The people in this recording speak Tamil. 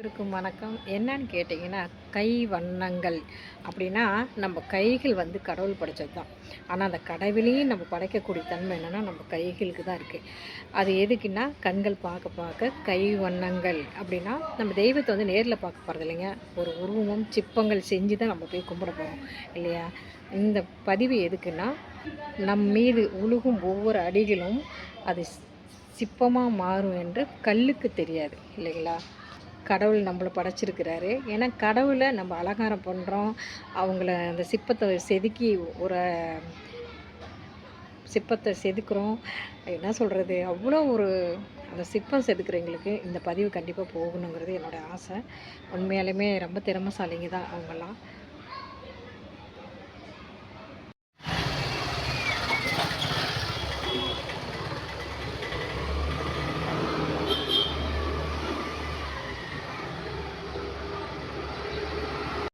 அனைவருக்கும் வணக்கம். என்னன்னு கேட்டிங்கன்னா, கை வண்ணங்கள் அப்படின்னா, நம்ம கைகள் வந்து கடவுள் படைச்சது தான். ஆனால் அந்த கடவுளையும் நம்ம படைக்கக்கூடிய தன்மை என்னென்னா, நம்ம கைகளுக்கு தான் இருக்குது. அது எதுக்குன்னா, கண்கள் பார்க்க பார்க்க கை வண்ணங்கள் அப்படின்னா, நம்ம தெய்வத்தை வந்து நேரில் பார்க்க போகிறது இல்லைங்க. ஒரு உருவமும் சிற்பங்கள் செஞ்சு தான் நம்ம போய் கும்பிட போகிறோம் இல்லையா? இந்த பதிவு எதுக்குன்னா, நம் மீது உழுகும் ஒவ்வொரு அடிகளும் அது சிற்பமாக மாறும் என்று கல்லுக்கு தெரியாது இல்லைங்களா? கடவுள் நம்மள படைச்சிருக்கிறாரு. ஏன்னா கடவுளை நம்ம அலங்காரம் பண்ணுறோம். அவங்கள அந்த சிற்பத்தை செதுக்கி ஒரு சிற்பத்தை செதுக்குறோம். என்ன சொல்கிறது? அவ்வளோ ஒரு அந்த சிற்பம் செதுக்குறவங்களுக்கு இந்த பதிவு கண்டிப்பாக போகணுங்கிறது என்னோடய ஆசை. உண்மையாலுமே ரொம்ப திறமைசாலிங்க தான் அவங்கெல்லாம்.